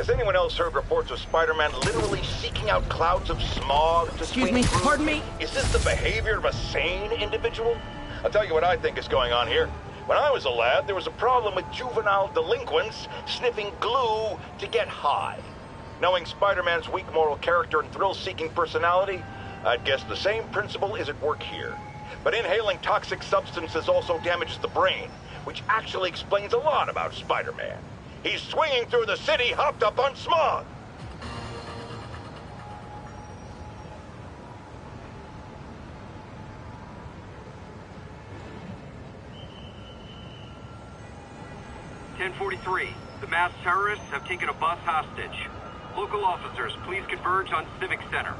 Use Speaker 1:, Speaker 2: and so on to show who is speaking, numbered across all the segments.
Speaker 1: Has anyone else heard reports of Spider-Man literally seeking out clouds of smog to
Speaker 2: Excuse me, pardon me?
Speaker 1: Is this the behavior of a sane individual? I'll tell you what I think is going on here. When I was a lad, there was a problem with juvenile delinquents sniffing glue to get high. Knowing Spider-Man's weak moral character and thrill-seeking personality, I'd guess the same principle is at work here. But inhaling toxic substances also damages the brain, which actually explains a lot about Spider-Man. He's swinging through the city hopped up on smog.
Speaker 3: The masked terrorists have taken a bus hostage. Local officers, please converge on Civic Center.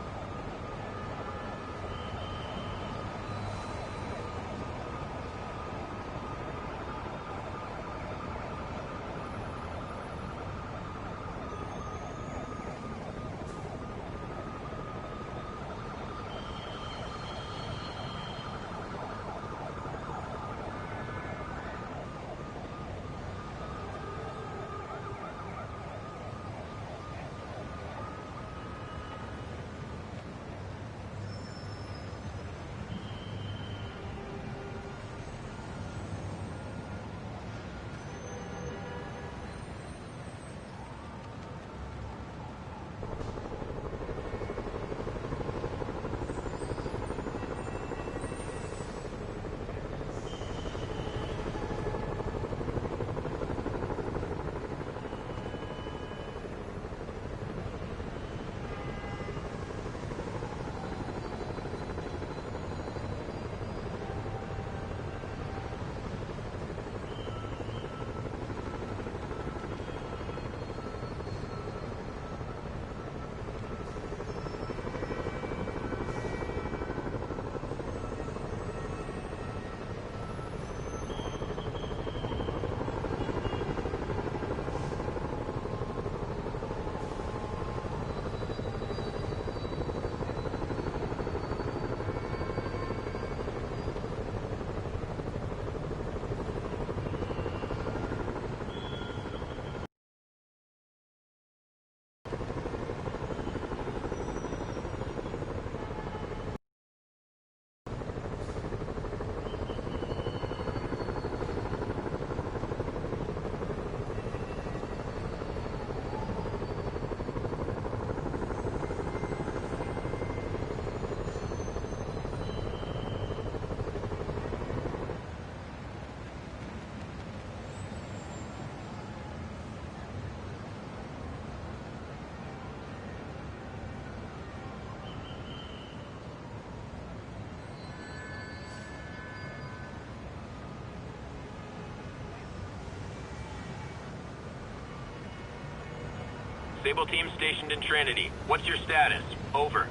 Speaker 3: Sable team stationed in Trinity. What's your status? Over.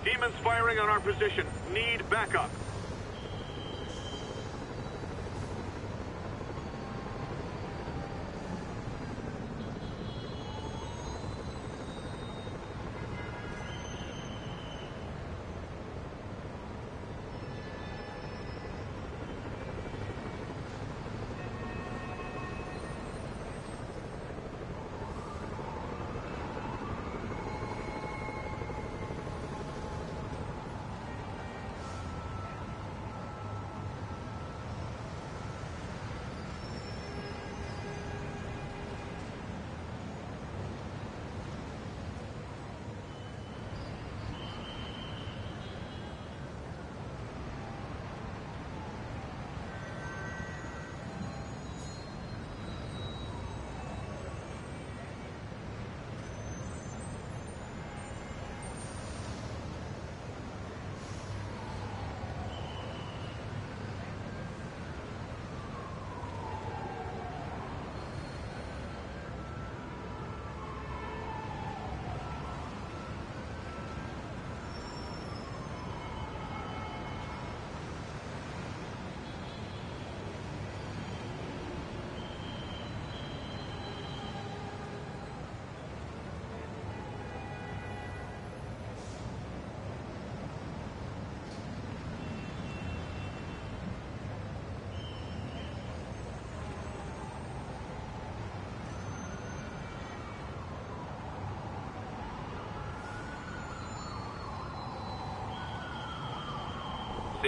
Speaker 4: Demons firing on our position. Need backup.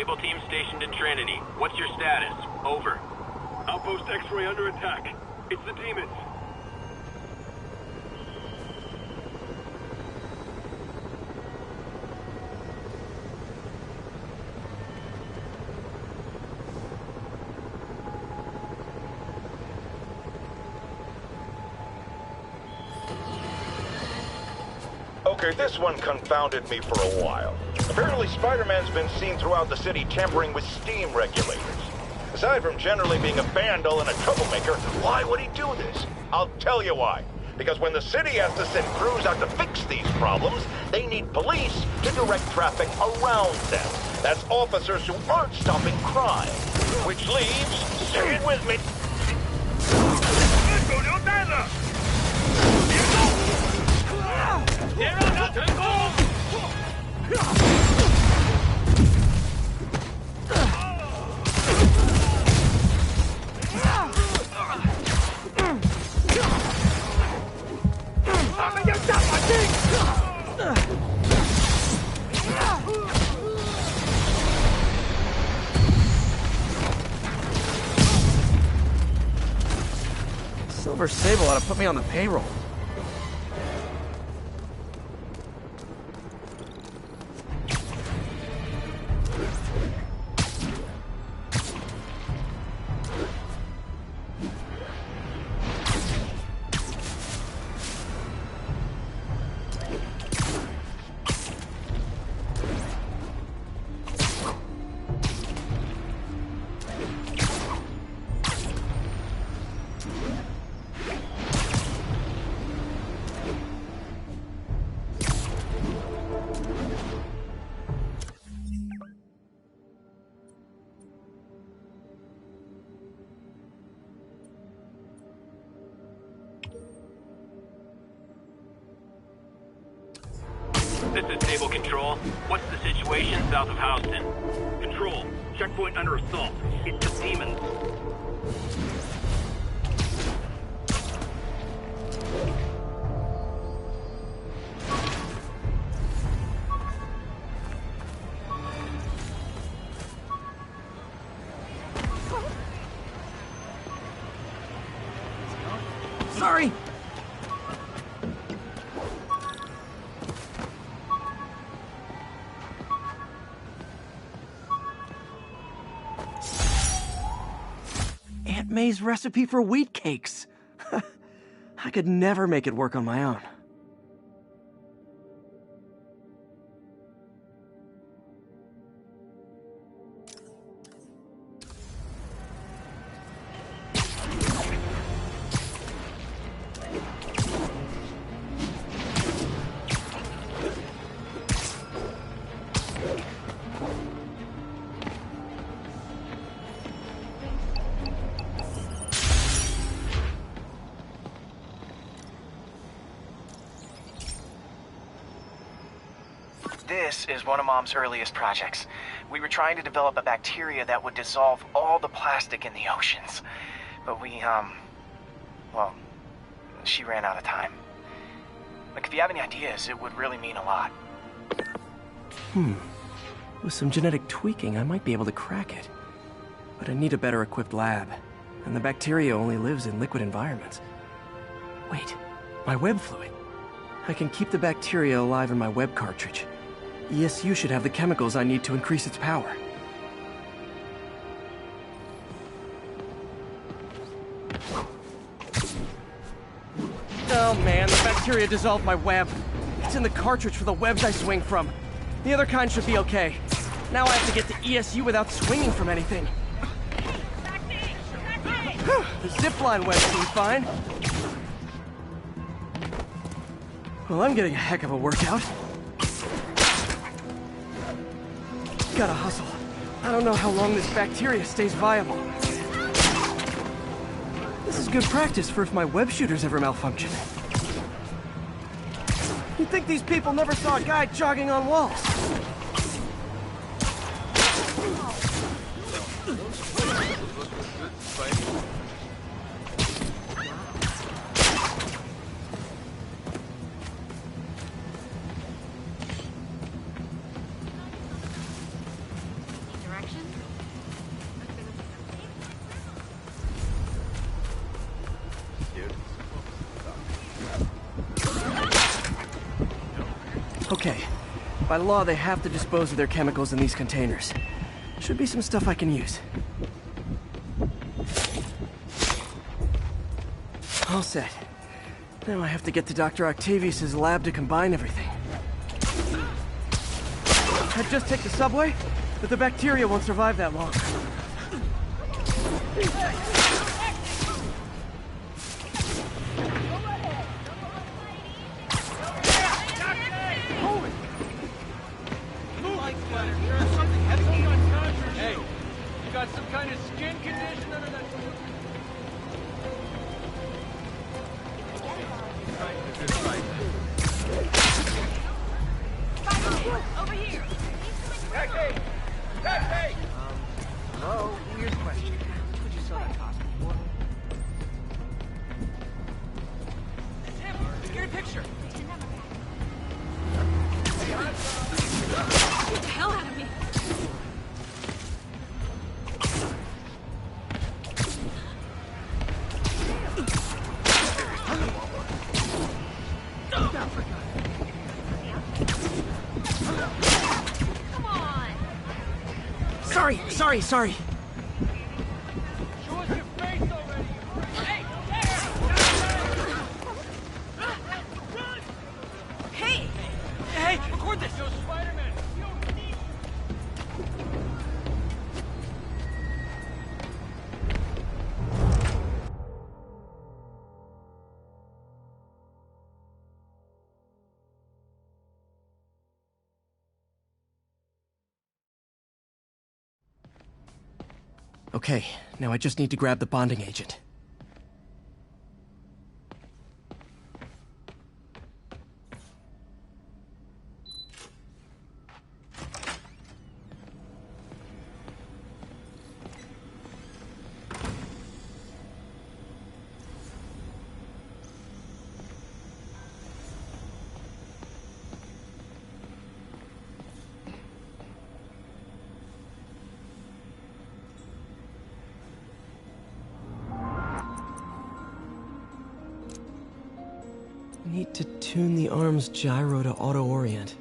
Speaker 3: Sable team stationed in Trinity. What's your status? Over.
Speaker 4: Outpost X-ray under attack. It's the demons.
Speaker 1: Okay, this one confounded me for a while. Apparently Spider-Man's been seen throughout the city tampering with steam regulators. Aside from generally being a vandal and a troublemaker, why would he do this? I'll tell you why. Because when the city has to send crews out to fix these problems, they need police to direct traffic around them. That's officers who aren't stopping crime. Which leaves, say it with me,
Speaker 2: Silver Sable ought to put me on the payroll.
Speaker 3: This is Sable Control. What's the situation south of Houston?
Speaker 4: Control. Checkpoint under assault. It's the demons.
Speaker 2: Sorry! Aunt May's recipe for wheat cakes. I could never make it work on my own.
Speaker 5: This is one of Mom's earliest projects. We were trying to develop a bacteria that would dissolve all the plastic in the oceans. But well, she ran out of time. Like, if you have any ideas, it would really mean a lot.
Speaker 2: With some genetic tweaking, I might be able to crack it. But I need a better equipped lab. And the bacteria only lives in liquid environments. Wait, my web fluid. I can keep the bacteria alive in my web cartridge. ESU should have the chemicals I need to increase its power. Oh man, the bacteria dissolved my web. It's in the cartridge for the webs I swing from. The other kind should be okay. Now I have to get to ESU without swinging from anything. The zipline web seemed fine. Well, I'm getting a heck of a workout. Gotta hustle. I don't know how long this bacteria stays viable. This is good practice for if my web shooters ever malfunction. You'd think these people never saw a guy jogging on walls. Okay. By law, they have to dispose of their chemicals in these containers. Should be some stuff I can use. All set. Now I have to get to Dr. Octavius's lab to combine everything. I'd just take the subway, but the bacteria won't survive that long.
Speaker 6: Hey, you got some kind of skin condition under that?
Speaker 7: Over here!
Speaker 6: Taxi! Taxi!
Speaker 2: Hello? Here's a question. How much would you sell that costume for?
Speaker 6: Tim, get a picture.
Speaker 7: Get the hell out of me! Come on!
Speaker 2: Sorry.
Speaker 6: Show us your face already! Hey!
Speaker 7: Hey!
Speaker 6: Hey, record this! Yo, Spider-Man!
Speaker 2: Okay, now I just need to grab the bonding agent. Need to tune the arm's gyro to auto-orient.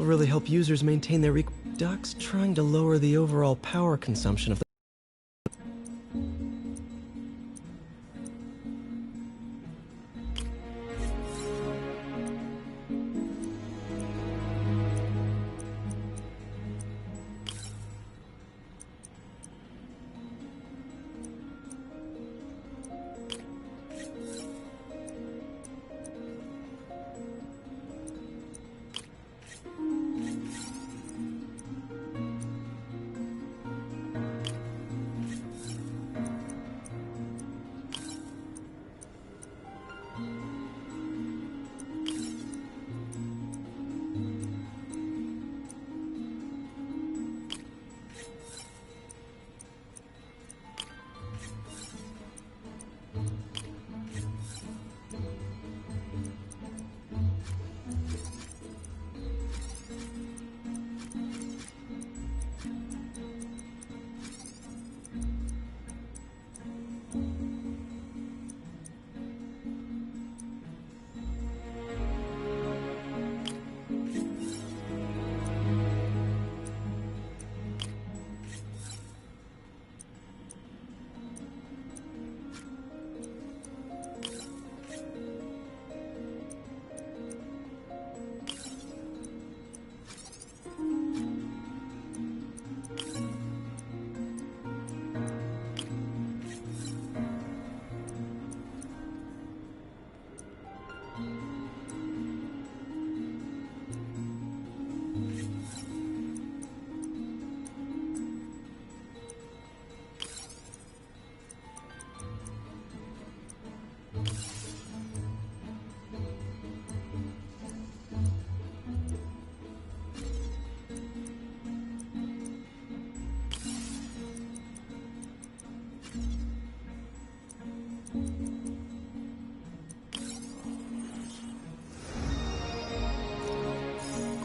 Speaker 2: It'll really help users maintain their Doc's trying to lower the overall power consumption of the...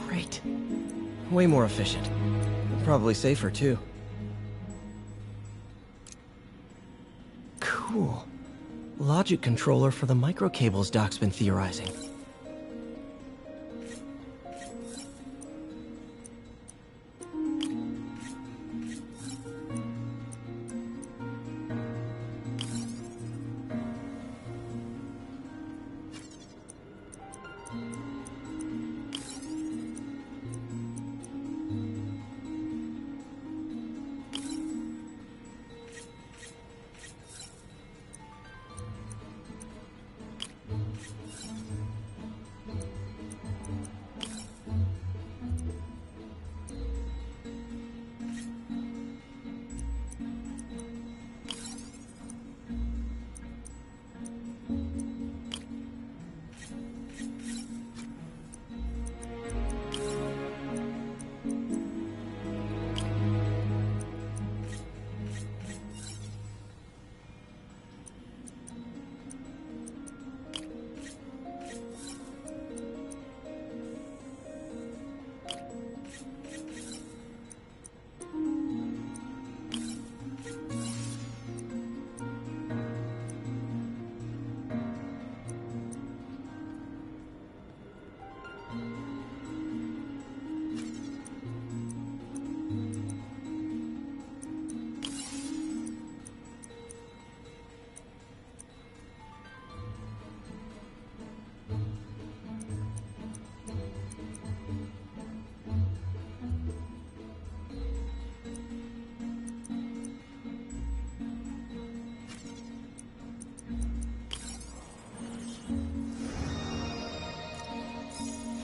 Speaker 2: Great. Way more efficient. Probably safer, too. Cool. Logic controller for the microcables Doc's been theorizing.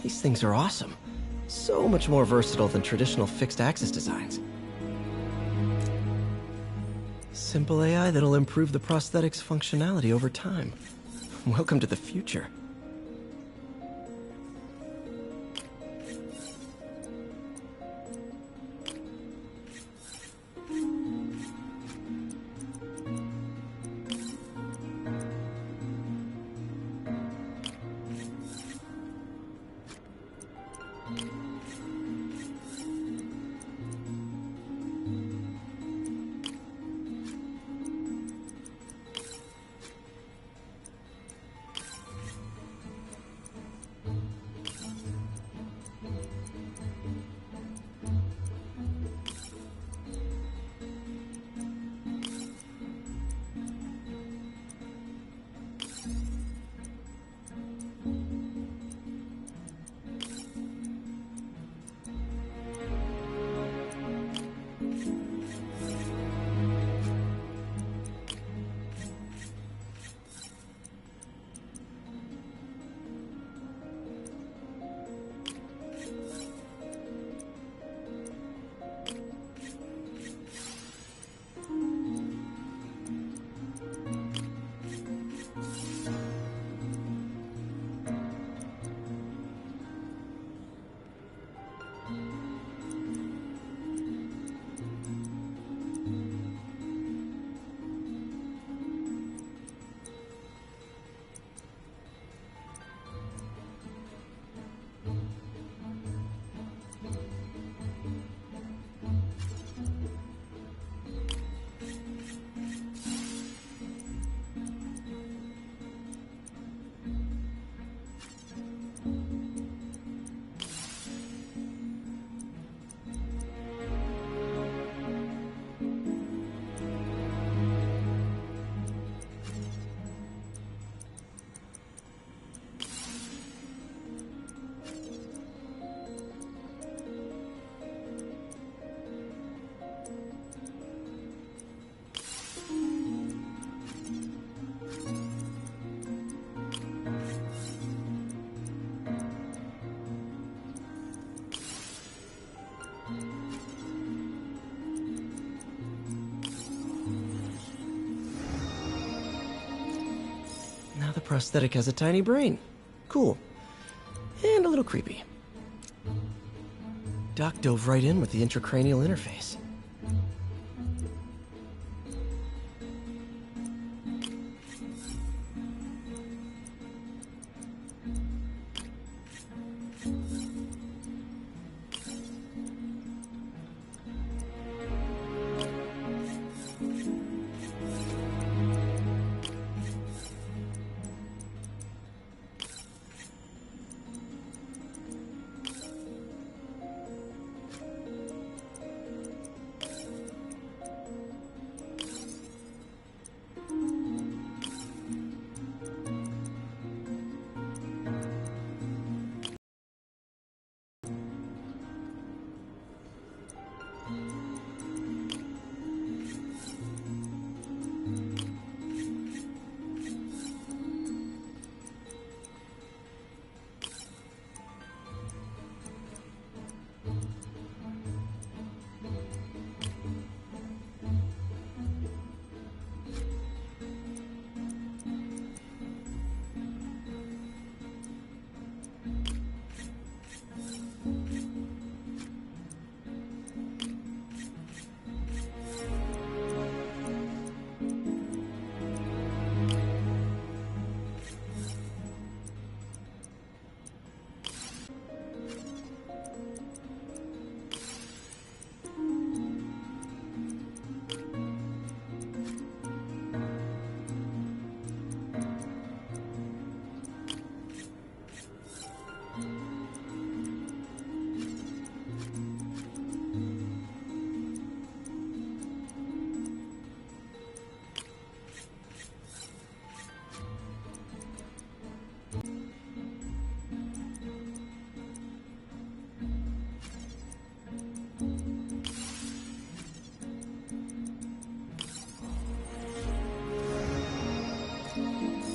Speaker 2: These things are awesome. So much more versatile than traditional fixed-axis designs. Simple AI that'll improve the prosthetic's functionality over time. Welcome to the future. prosthetic has a tiny brain. Cool. And a little creepy. Doc dove right in with the intracranial interface.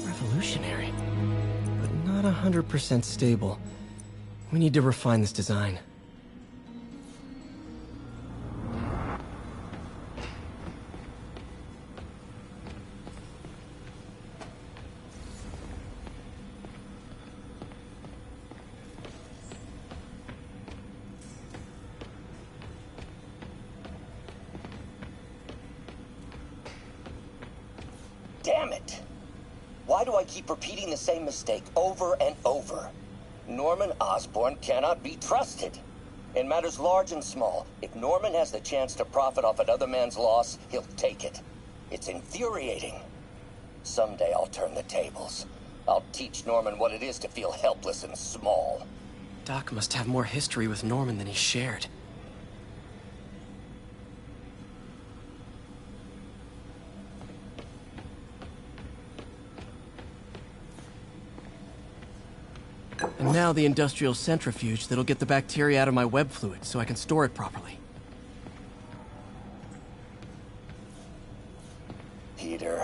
Speaker 2: Revolutionary, but not 100% stable. We need to refine this design.
Speaker 8: Damn it! Why do I keep repeating the same mistake over and over? Norman Osborn cannot be trusted. In matters large and small, if Norman has the chance to profit off another man's loss, he'll take it. It's infuriating. Someday I'll turn the tables. I'll teach Norman what it is to feel helpless and small.
Speaker 2: Doc must have more history with Norman than he shared. And now the industrial centrifuge that'll get the bacteria out of my web fluid so I can store it properly.
Speaker 8: Peter.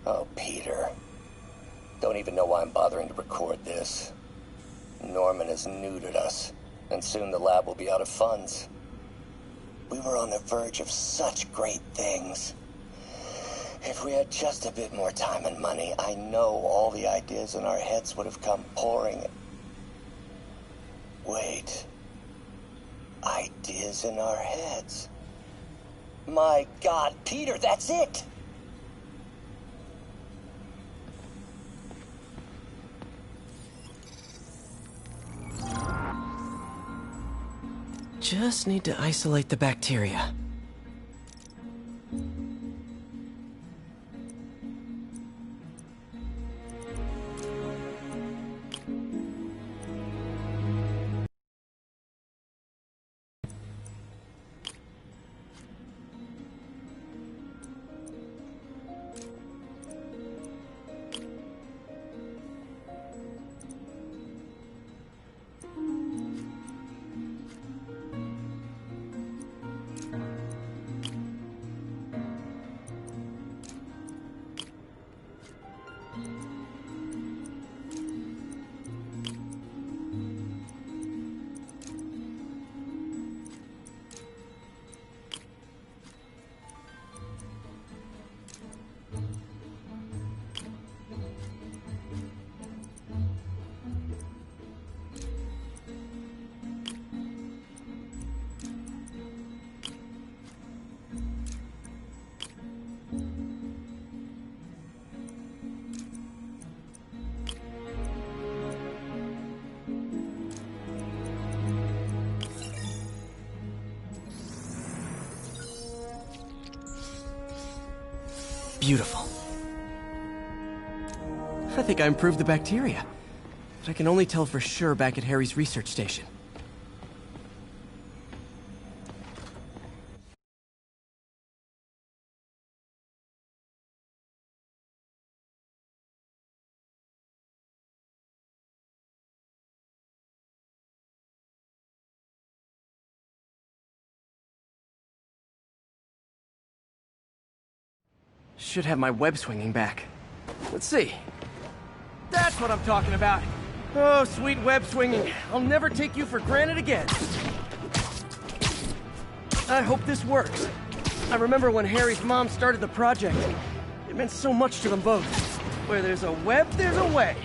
Speaker 8: Oh, Peter. Don't even know why I'm bothering to record this. Norman has neutered us, and soon the lab will be out of funds. We were on the verge of such great things. If we had just a bit more time and money, I know all the ideas in our heads would have come pouring. Wait. Ideas in our heads. My God, Peter, that's it!
Speaker 2: Just need to isolate the bacteria. Beautiful. I think I improved the bacteria, but I can only tell for sure back at Harry's research station. Should have my web swinging back. Let's see. That's what I'm talking about. Oh, sweet web swinging. I'll never take you for granted again. I hope this works. I remember when Harry's mom started the project. It meant so much to them both. Where there's a web, there's a way.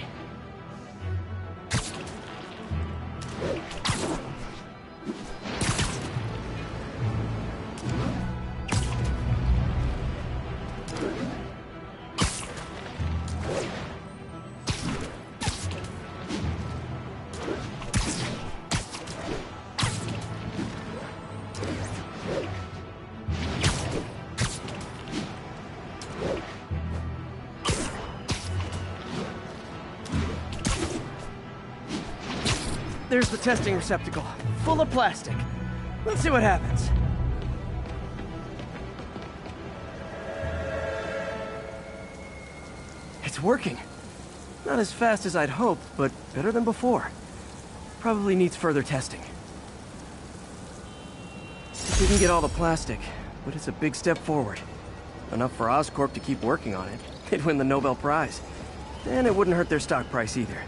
Speaker 2: There's the testing receptacle, full of plastic. Let's see what happens. It's working. Not as fast as I'd hoped, but better than before. Probably needs further testing. We didn't get all the plastic, but it's a big step forward. Enough for Oscorp to keep working on it. They'd win the Nobel Prize. And it wouldn't hurt their stock price either.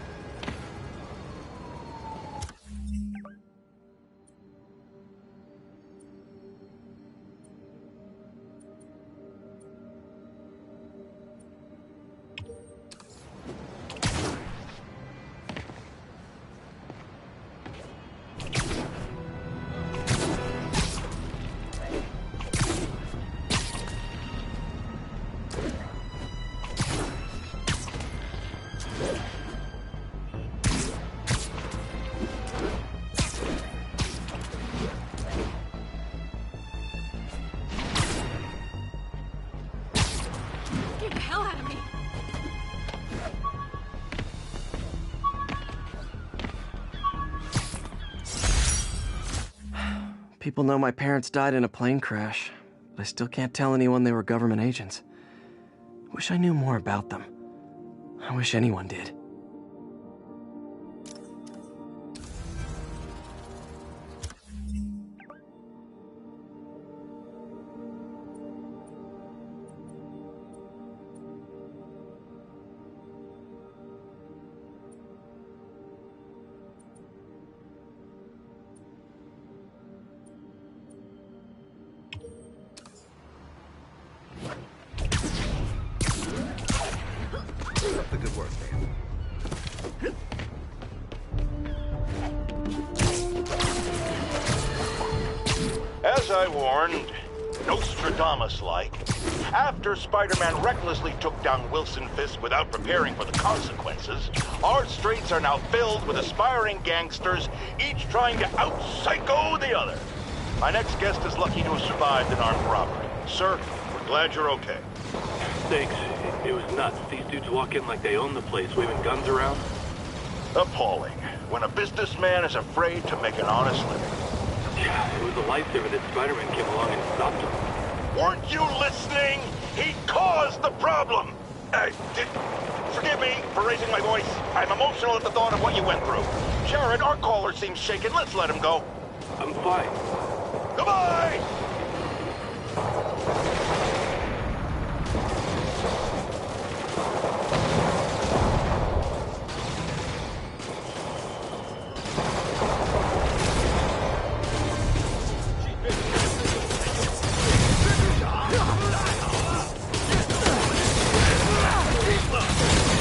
Speaker 7: Get the hell out of me!
Speaker 2: People know my parents died in a plane crash, but I still can't tell anyone they were government agents. Wish I knew more about them. I wish anyone did.
Speaker 9: The good work, man.
Speaker 1: As I warned, Nostradamus-like, after Spider-Man recklessly took down Wilson Fisk without preparing for the consequences, our streets are now filled with aspiring gangsters, each trying to out-psycho the other. My next guest is lucky to have survived an armed robbery. Sir, we're glad you're okay.
Speaker 4: Thanks. It was nuts. These dudes walk in like they own the place, waving guns around.
Speaker 1: Appalling. When a businessman is afraid to make an honest living.
Speaker 4: Yeah, it was a lifesaver that Spider-Man came along and stopped him.
Speaker 1: Weren't you listening? He caused the problem! Forgive me for raising my voice. I'm emotional at the thought of what you went through. Jared, our caller seems shaken. Let's let him go.
Speaker 4: I'm fine.
Speaker 1: Goodbye!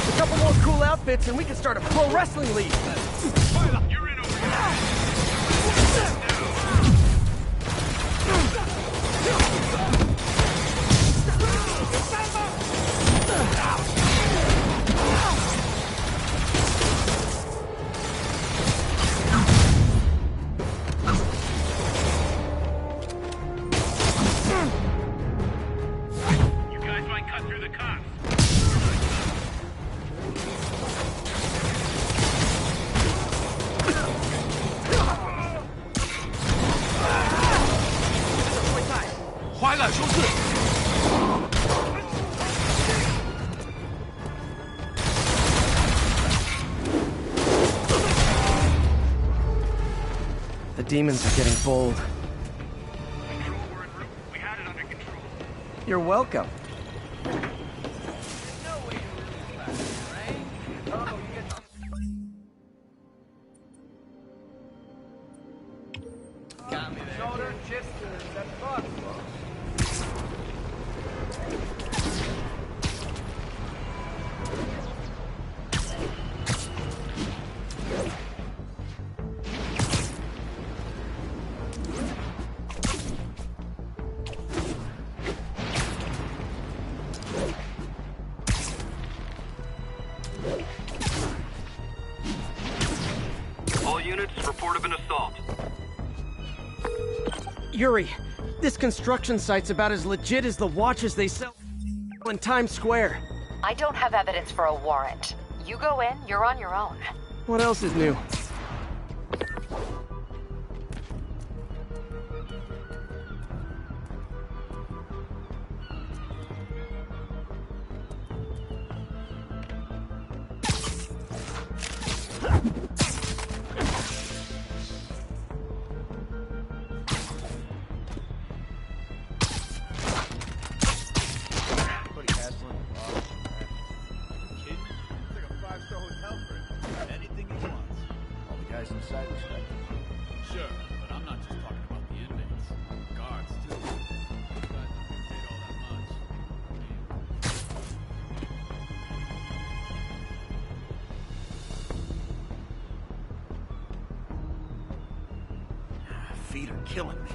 Speaker 2: A couple more cool outfits and we can start a pro wrestling league.
Speaker 4: You're in over here. You guys might cut through the
Speaker 10: 还敢说是？
Speaker 2: The demons are getting bold.
Speaker 3: Control, we're en route. We had it under control.
Speaker 2: You're welcome.
Speaker 6: Shoulder, chesters, that fuck.
Speaker 3: All units, report of an assault.
Speaker 2: Yuri, this construction site's about as legit as the watches they sell in Times Square.
Speaker 11: I don't have evidence for a warrant. You go in, you're on your own.
Speaker 2: What else is new?
Speaker 10: Sure, but I'm not just talking about the inmates. Guards, too. These guys don't get paid all that much.
Speaker 9: Feet are killing me.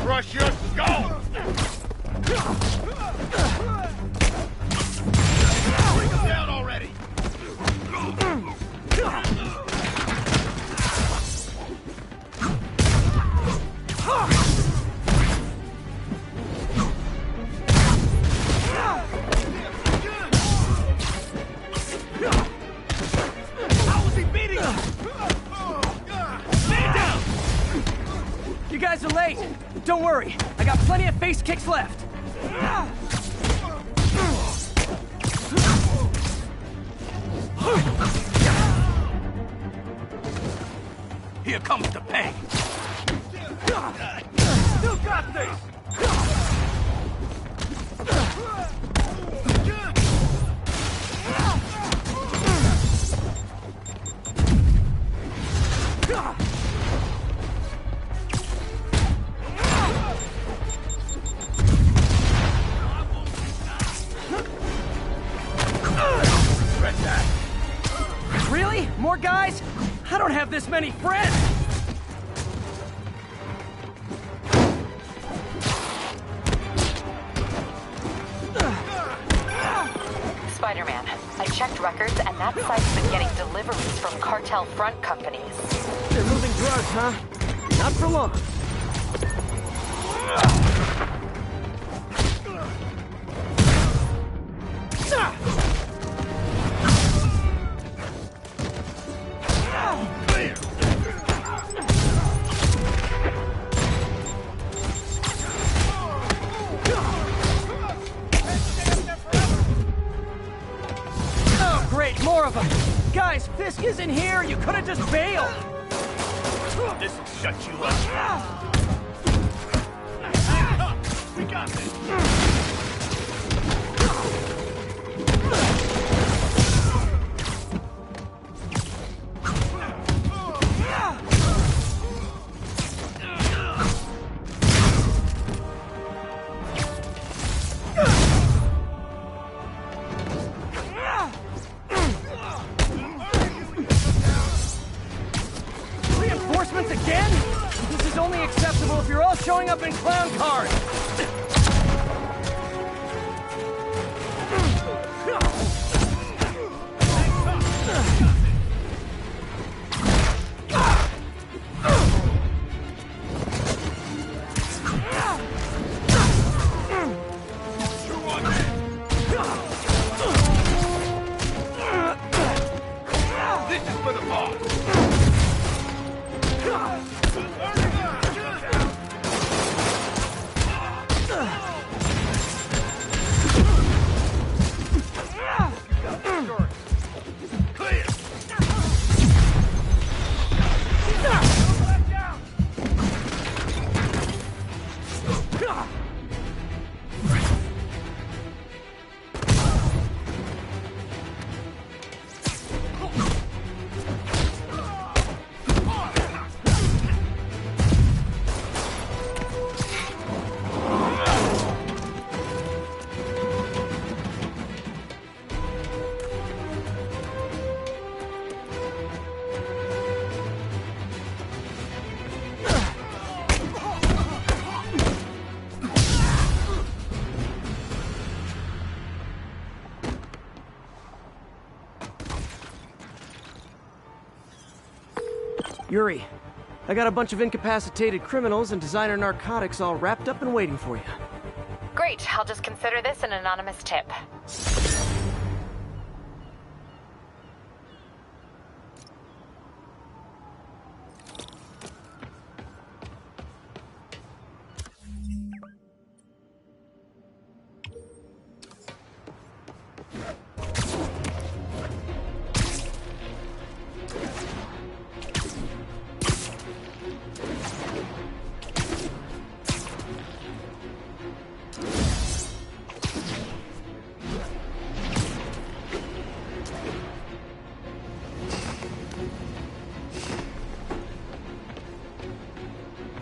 Speaker 1: Crush your skull! Bring him down already!
Speaker 6: How was he beating him? Stand down!
Speaker 2: You guys are late. Don't worry, I got plenty of face kicks left.
Speaker 10: Here comes the pain.
Speaker 6: Still got this!
Speaker 2: Really? More guys? I don't have this many friends!
Speaker 11: Spider-Man, I checked records and that site's been getting deliveries from cartel front companies.
Speaker 2: They're moving drugs, huh? Not for long. Oh, great, more of them! Guys, Fisk isn't here! You could have just bailed!
Speaker 1: This'll shut you up. We got this.
Speaker 2: Reinforcements again? This is only acceptable if you're all showing up in clown cars!
Speaker 1: This is for the boss.
Speaker 2: Yuri, I got a bunch of incapacitated criminals and designer narcotics all wrapped up and waiting for you.
Speaker 11: Great, I'll just consider this an anonymous tip.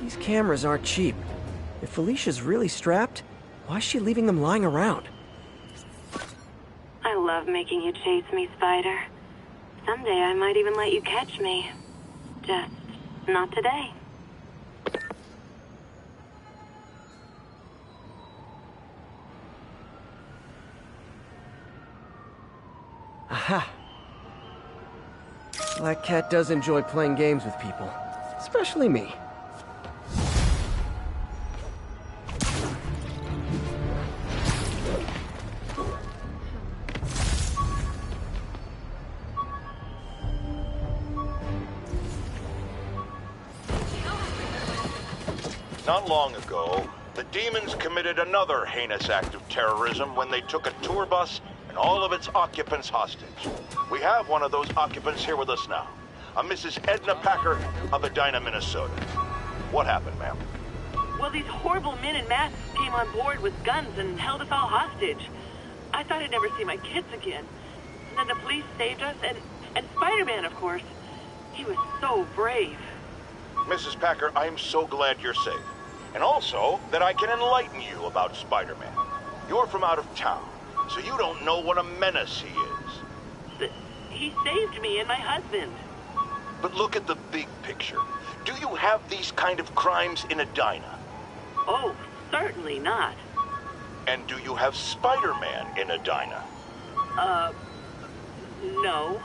Speaker 2: These cameras aren't cheap. If Felicia's really strapped, why is she leaving them lying around?
Speaker 12: I love making you chase me, Spider. Someday I might even let you catch me. Just not today.
Speaker 2: Aha! Black Cat does enjoy playing games with people. Especially me.
Speaker 1: Not long ago, the Demons committed another heinous act of terrorism when they took a tour bus and all of its occupants hostage. We have one of those occupants here with us now, a Mrs. Edna Packer of Edina, Minnesota. What happened, ma'am?
Speaker 12: Well, these horrible men in masks came on board with guns and held us all hostage. I thought I'd never see my kids again. And then the police saved us, and Spider-Man, of course. He was so brave.
Speaker 1: Mrs. Packer, I am so glad you're safe. And also that I can enlighten you about Spider-Man. You're from out of town, so you don't know what a menace he is.
Speaker 12: He saved me and my husband.
Speaker 1: But look at the big picture. Do you have these kind of crimes in Edina?
Speaker 12: Oh, certainly not.
Speaker 1: And do you have Spider-Man in Edina?
Speaker 12: No.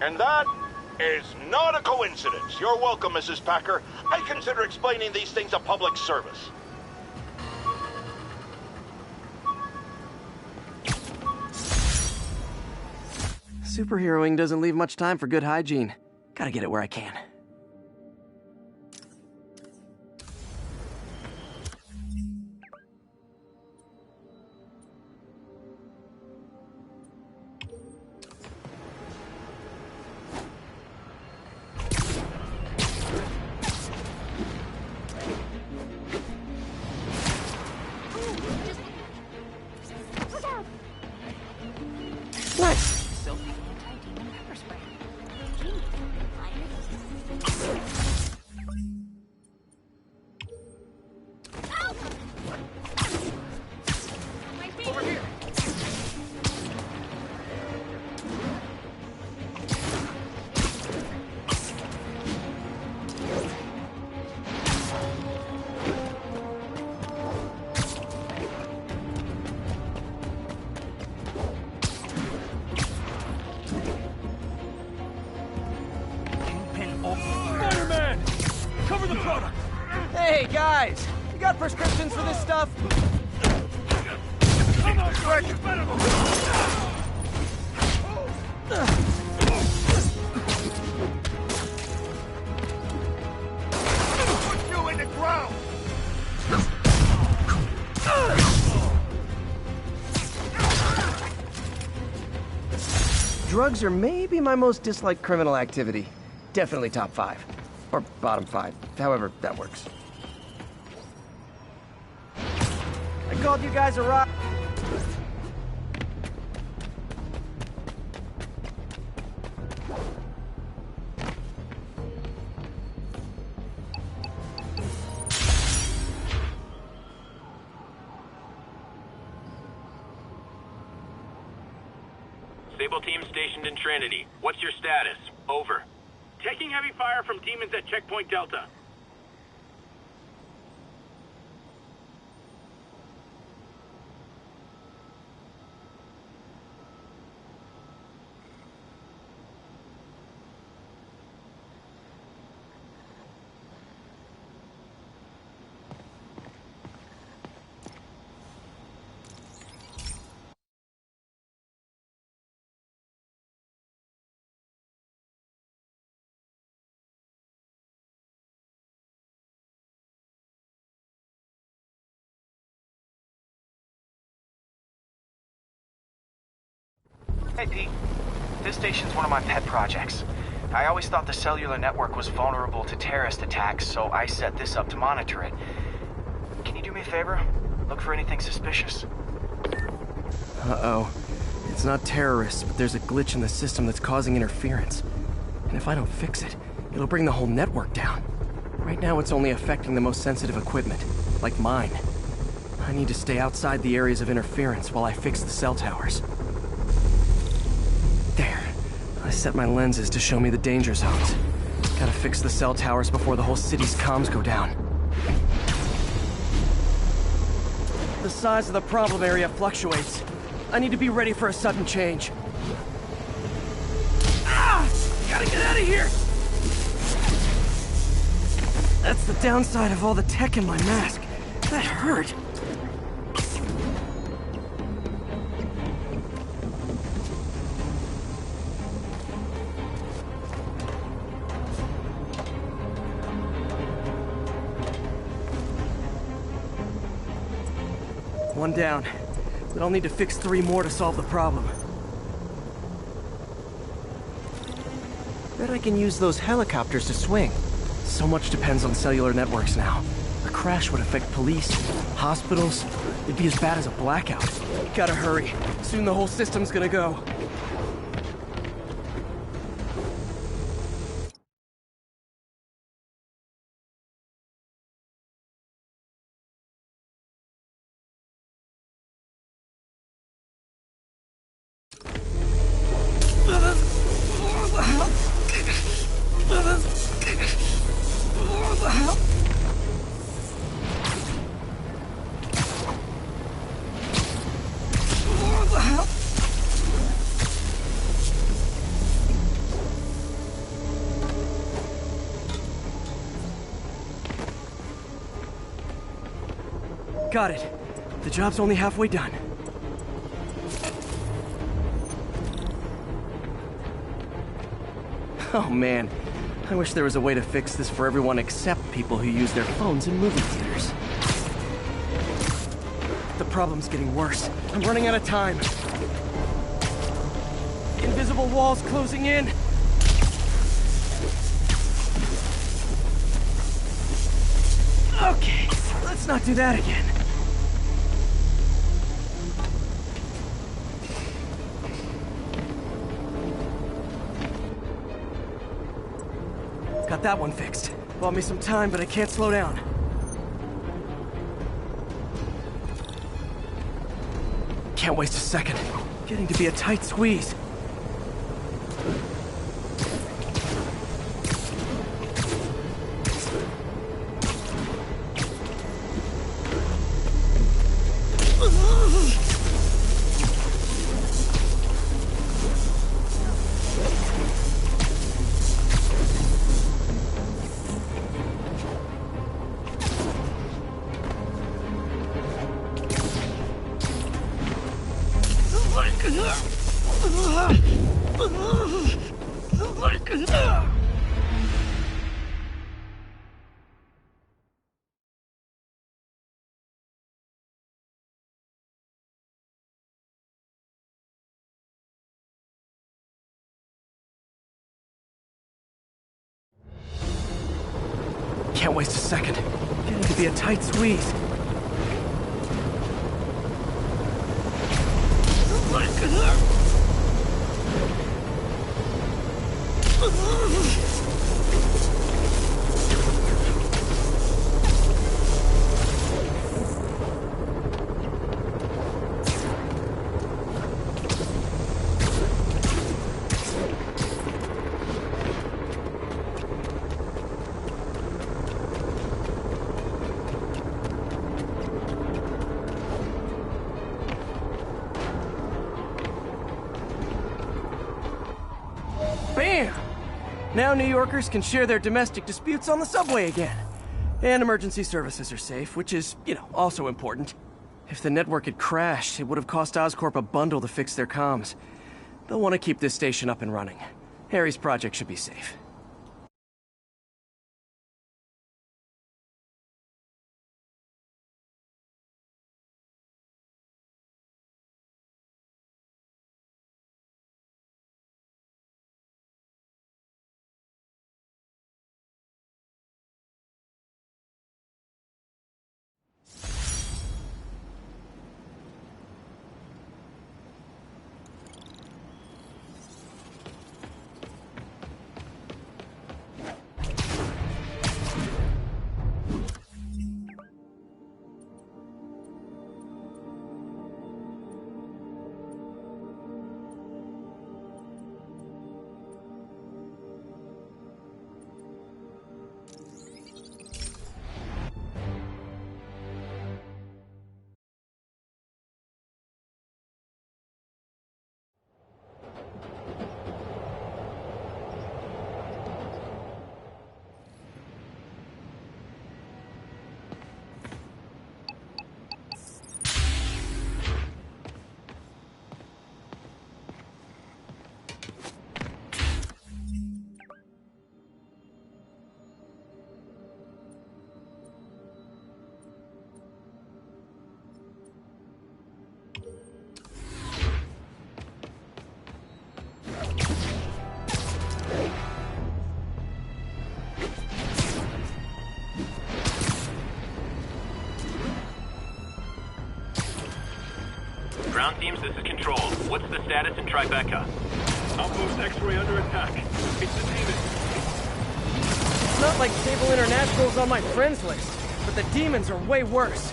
Speaker 1: And that is not a coincidence. You're welcome, Mrs. Packer. I consider explaining these things a public service.
Speaker 2: Superheroing doesn't leave much time for good hygiene. Gotta get it where I can. Nice.
Speaker 6: Spider-Man! Cover the product!
Speaker 2: Hey, guys! You got prescriptions for this stuff?
Speaker 6: Come on, Greg!
Speaker 1: Put you in the ground!
Speaker 2: Drugs are maybe my most disliked criminal activity. Definitely top 5. Or bottom 5. However that works. I called you guys a rock.
Speaker 3: Sable team stationed in Trinity. What's your status? Over.
Speaker 4: Taking heavy fire from demons at Checkpoint Delta.
Speaker 5: Hey, Pete. This station's one of my pet projects. I always thought the cellular network was vulnerable to terrorist attacks, so I set this up to monitor it. Can you do me a favor? Look for anything suspicious.
Speaker 2: Uh-oh. It's not terrorists, but there's a glitch in the system that's causing interference. And if I don't fix it, it'll bring the whole network down. Right now it's only affecting the most sensitive equipment, like mine. I need to stay outside the areas of interference while I fix the cell towers. There. I set my lenses to show me the danger zones. Gotta fix the cell towers before the whole city's comms go down. The size of the problem area fluctuates. I need to be ready for a sudden change. Ah! Gotta get out of here! That's the downside of all the tech in my mask. That hurt. One down, but I'll need to fix 3 more to solve the problem. Bet I can use those helicopters to swing. So much depends on cellular networks now. A crash would affect police, hospitals. It'd be as bad as a blackout. Gotta hurry. Soon the whole system's gonna go. Got it. The job's only halfway done. Oh man, I wish there was a way to fix this for everyone except people who use their phones in movie theaters. The problem's getting worse. I'm running out of time. Invisible walls closing in. Okay, let's not do that again. Got that one fixed. Bought me some time, but I can't slow down. Can't waste a second. Getting to be a tight squeeze. Can't waste a second. Getting to be a tight squeeze. Bam! Now New Yorkers can share their domestic disputes on the subway again. And emergency services are safe, which is, also important. If the network had crashed, it would have cost Oscorp a bundle to fix their comms. They'll want to keep this station up and running. Harry's project should be safe.
Speaker 3: Ground teams, this is Control. What's the status in Tribeca?
Speaker 4: Outpost X-ray under attack. It's the demon.
Speaker 2: It's not like Sable International's on my friends list, but the demons are way worse.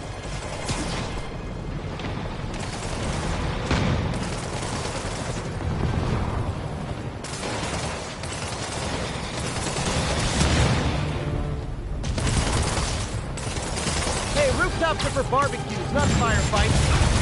Speaker 2: Hey, rooftops are for barbecues, not firefights.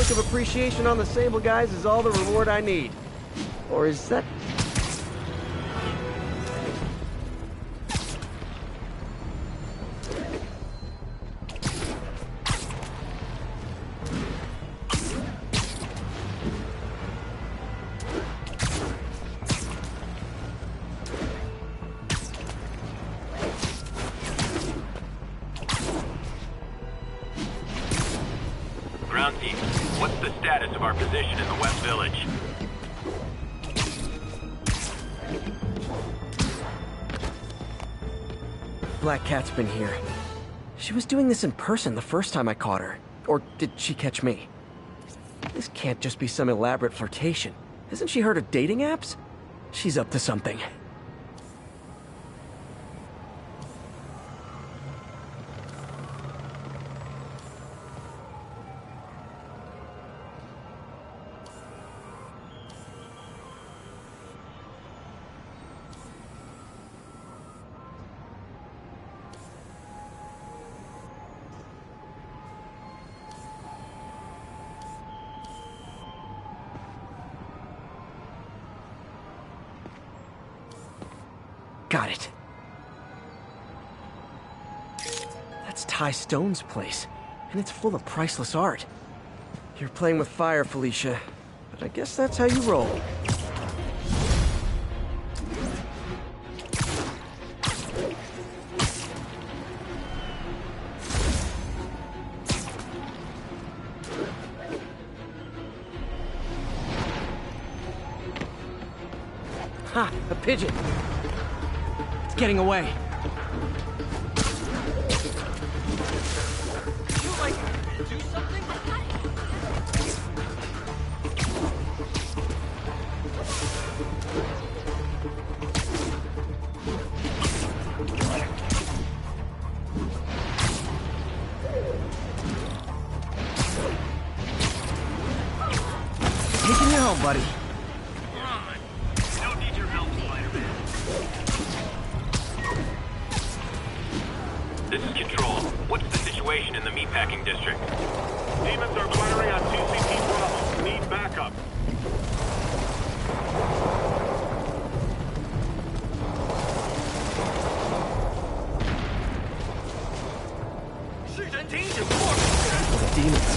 Speaker 2: look of appreciation on the Sable guys is all the reward I need. Or is that...
Speaker 3: Ground team, what's the status of our position in the West Village?
Speaker 2: Black Cat's been here. She was doing this in person the first time I caught her. Or did she catch me? This can't just be some elaborate flirtation. Hasn't she heard of dating apps? She's up to something. Got it. That's Ty Stone's place, and it's full of priceless art. You're playing with fire, Felicia, but I guess that's how you roll. Ha! A pigeon! Getting away.
Speaker 6: You like do something?
Speaker 2: Taking you home, buddy.
Speaker 3: This is Control. What's the situation in the meatpacking district?
Speaker 4: Demons are firing on TCP Bravo. Need backup.
Speaker 2: Demons.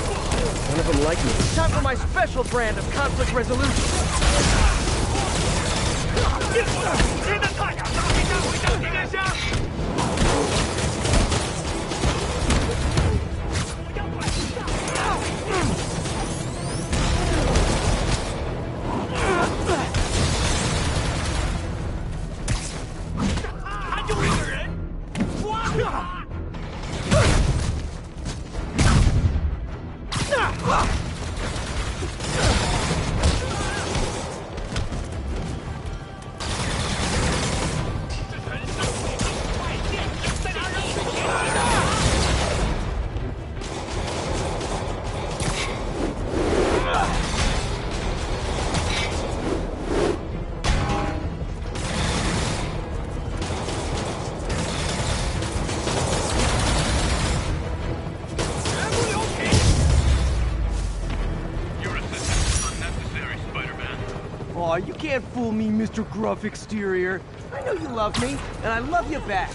Speaker 2: None of them like me. Time for my special brand of conflict resolution.
Speaker 6: Aw, you can't fool me, Mr. Gruff Exterior. I know you love me, and I love you back.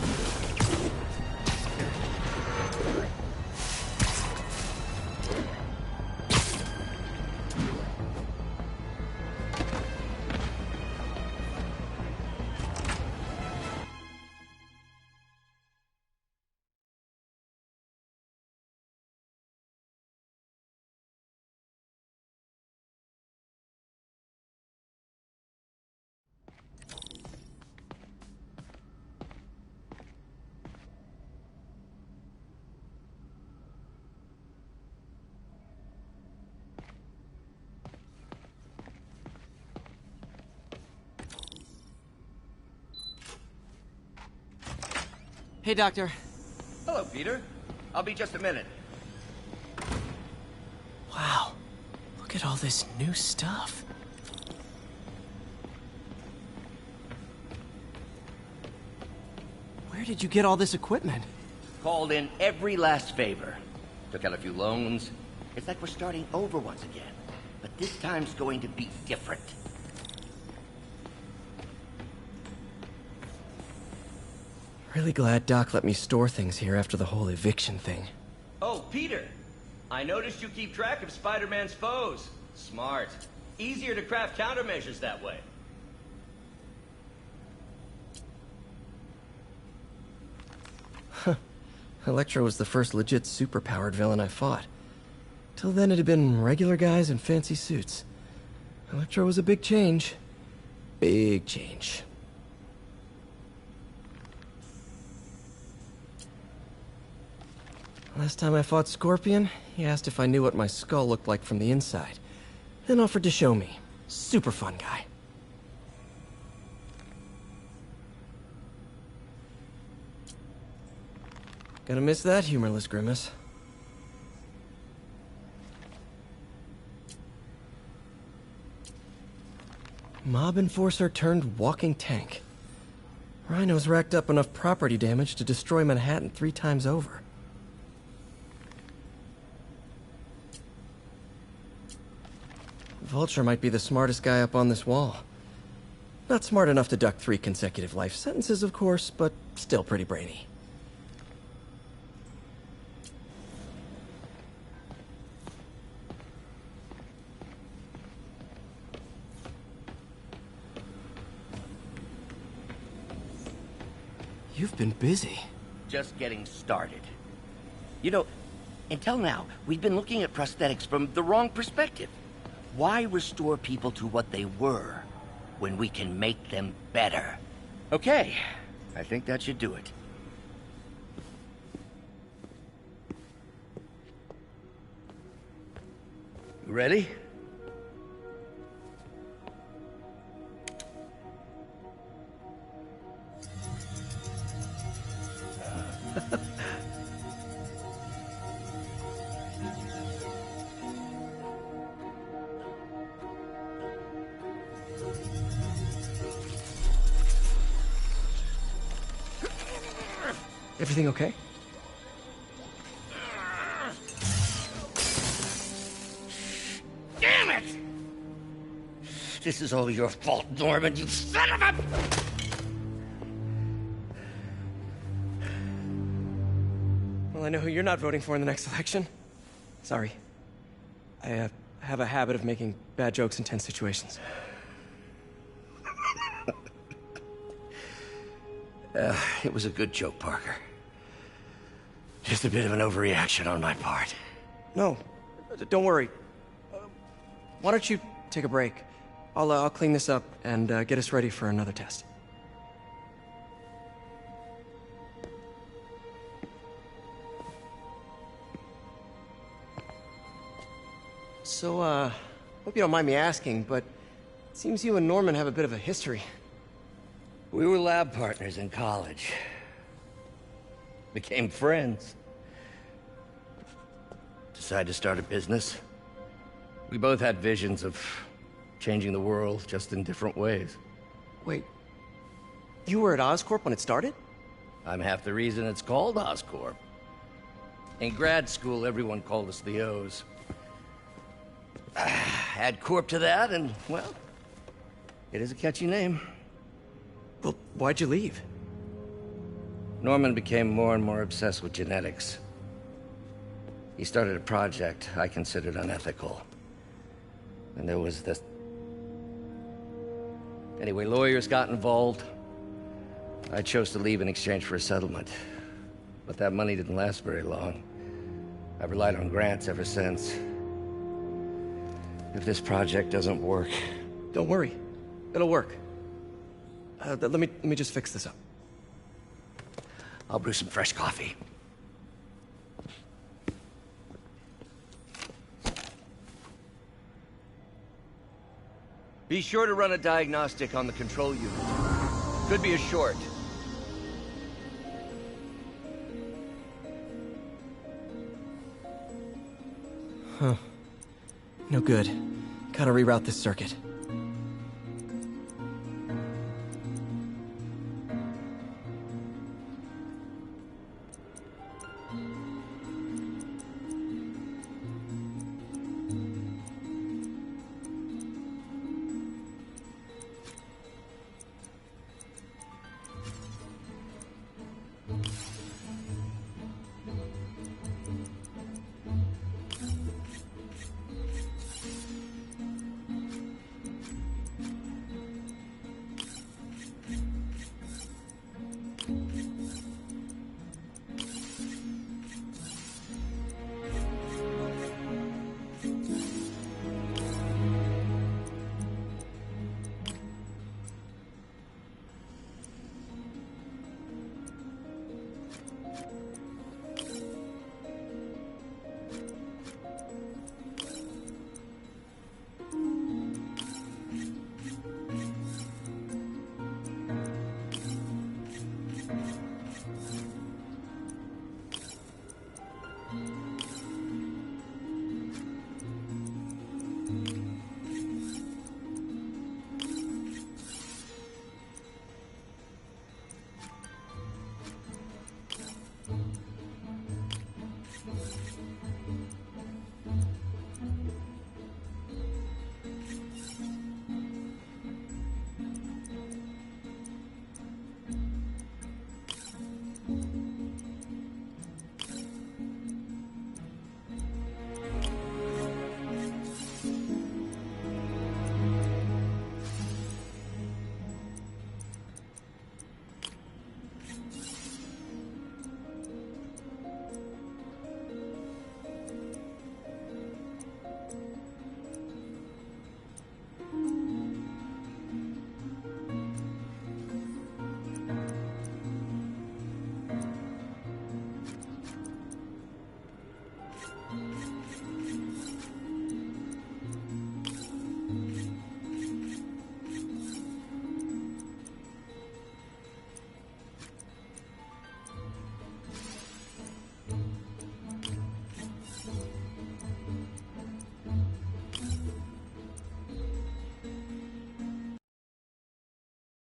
Speaker 2: Hey, Doctor.
Speaker 9: Hello, Peter. I'll be just a minute.
Speaker 2: Wow. Look at all this new stuff. Where did you get all this equipment?
Speaker 9: Called in every last favor. Took out a few loans.
Speaker 13: It's like we're starting over once again. But this time's going to be different.
Speaker 2: Really glad Doc let me store things here after the whole eviction thing.
Speaker 9: Oh, Peter! I noticed you keep track of Spider-Man's foes. Smart. Easier to craft countermeasures that way.
Speaker 2: Huh. Electro was the first legit superpowered villain I fought. Till then it had been regular guys in fancy suits. Electro was a big change. Big change. Last time I fought Scorpion, he asked if I knew what my skull looked like from the inside. Then offered to show me. Super fun guy. Gonna miss that humorless grimace. Mob enforcer turned walking tank. Rhino's racked up enough property damage to destroy Manhattan 3 times over. Vulture might be the smartest guy up on this wall. Not smart enough to duck 3 consecutive life sentences, of course, but still pretty brainy. You've been busy.
Speaker 13: Just getting started. You know, until now, we've been looking at prosthetics from the wrong perspective. Why restore people to what they were when we can make them better? Okay, I think that should do it. You ready?
Speaker 2: Everything okay?
Speaker 13: Damn it! This is all your fault, Norman, you son of a...
Speaker 2: Well, I know who you're not voting for in the next election. Sorry. I have a habit of making bad jokes in tense situations.
Speaker 13: It was a good joke, Parker. Just a bit of an overreaction on my part.
Speaker 2: No, don't worry. Why don't you take a break? I'll clean this up and get us ready for another test. So, hope you don't mind me asking, but it seems you and Norman have a bit of a history.
Speaker 13: We were lab partners in college. Became friends. Decided to start a business. We both had visions of changing the world, just in different ways.
Speaker 2: Wait, you were at Oscorp when it started?
Speaker 13: I'm half the reason it's called Oscorp. In grad school, everyone called us the O's. Add Corp to that, and, well, it is a catchy name.
Speaker 2: Well, why'd you leave?
Speaker 13: Norman became more and more obsessed with genetics. He started a project I considered unethical. And there was this... Anyway, lawyers got involved. I chose to leave in exchange for a settlement. But that money didn't last very long. I've relied on grants ever since. If this project doesn't work...
Speaker 2: Don't worry. It'll work. Let me just fix this up.
Speaker 13: I'll brew some fresh coffee.
Speaker 9: Be sure to run a diagnostic on the control unit. Could be a short.
Speaker 2: Huh. No good. Gotta reroute this circuit.